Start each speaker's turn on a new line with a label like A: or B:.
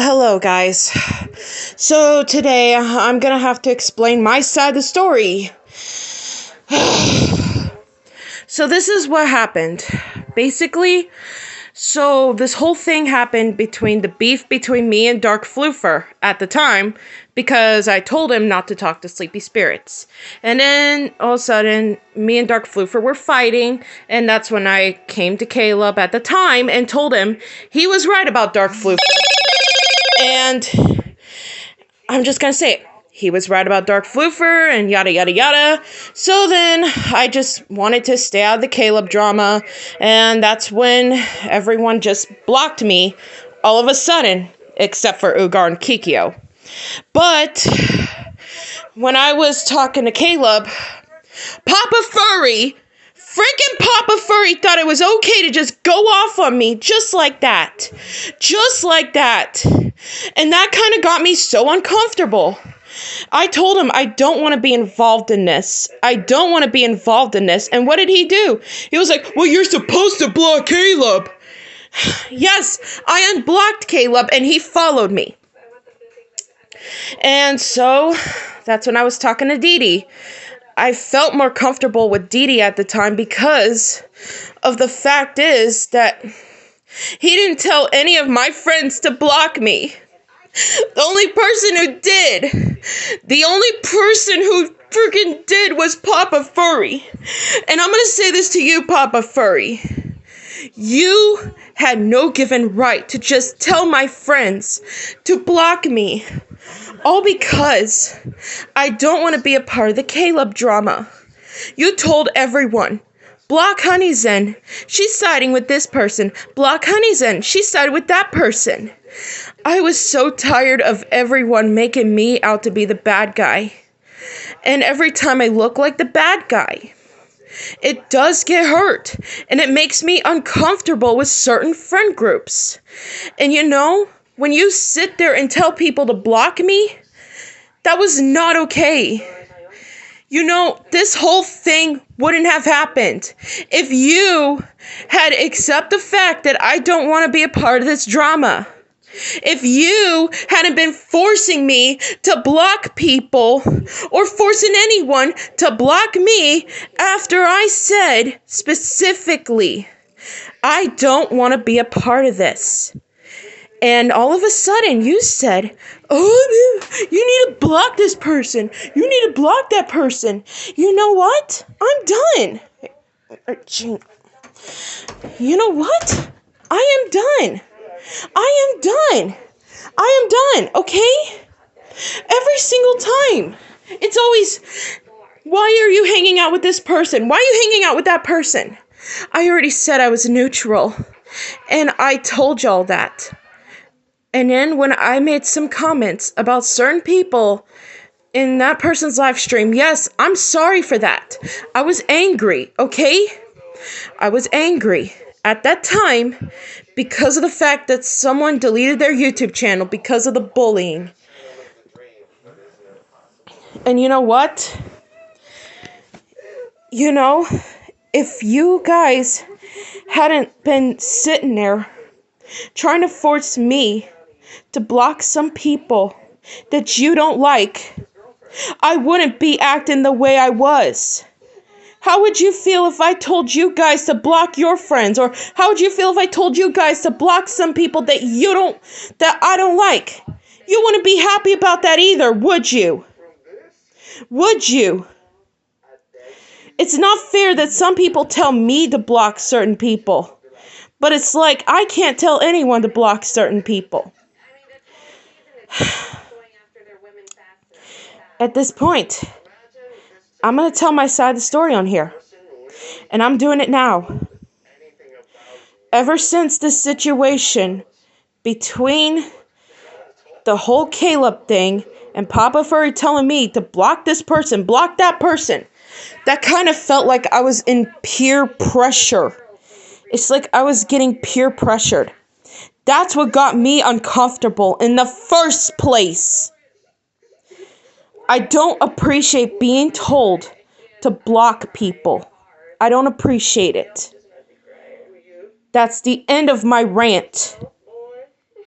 A: Hello, guys. So today I'm gonna have to explain my side of the story. So this is what happened. Basically, this whole thing happened between the beef between me and Dark Floofer at the time because I told him not to talk to sleepy spirits. And then all of a sudden, me and Dark Floofer were fighting, and that's when I came to Caleb at the time and told him he was right about Dark Floofer. And I'm just gonna say it. He was right about Dark Floofer and yada yada yada. So then I just wanted to stay out of the Caleb drama, and that's when everyone just blocked me all of a sudden, except for Ugar and Kikyo. But when I was talking to Caleb, Papa Furry, freaking Papa Furry thought it was okay to just go off on me just like that. Just like that. And that kind of got me so uncomfortable. I told him I don't want to be involved in this. I don't want to be involved in this. And what did he do? He was like, well, you're supposed to block Caleb. Yes, I unblocked Caleb and he followed me. And so that's when I was talking to Dee Dee. I felt more comfortable with Dee Dee at the time because of the fact is that he didn't tell any of my friends to block me. The only person who freaking did was Papa Furry. And I'm gonna say this to you, Papa Furry. You had no given right to just tell my friends to block me. All because I don't want to be a part of the Caleb drama. You told everyone, block Honeyzen. She's siding with this person. Block Honeyzen. She sided with that person. I was so tired of everyone making me out to be the bad guy. And every time I look like the bad guy, it does get hurt. And it makes me uncomfortable with certain friend groups. And you know, when you sit there and tell people to block me, that was not okay. You know, this whole thing wouldn't have happened if you had accepted the fact that I don't want to be a part of this drama. If you hadn't been forcing me to block people or forcing anyone to block me after I said specifically, I don't want to be a part of this. And all of a sudden you said, oh, you need to block this person. You need to block that person. You know what? I'm done. You know what? I am done. Okay? Every single time. It's always, why are you hanging out with this person? Why are you hanging out with that person? I already said I was neutral. And I told y'all that. And then when I made some comments about certain people in that person's live stream, yes, I'm sorry for that. I was angry, okay? I was angry at that time because of the fact that someone deleted their YouTube channel because of the bullying. And you know what? You know, if you guys hadn't been sitting there trying to force me to block some people that you don't like, I wouldn't be acting the way I was. How would you feel if I told you guys to block your friends? Or how would you feel if I told you guys to block some people that I don't like? You wouldn't be happy about that either, would you? Would you? It's not fair that some people tell me to block certain people. But it's like I can't tell anyone to block certain people. At this point, I'm going to tell my side of the story on here. And I'm doing it now. Ever since the situation between the whole Caleb thing and Papa Furry telling me to block this person, block that person, that kind of felt like I was in peer pressure. It's like I was getting peer pressured. That's what got me uncomfortable in the first place. I don't appreciate being told to block people. I don't appreciate it. That's the end of my rant.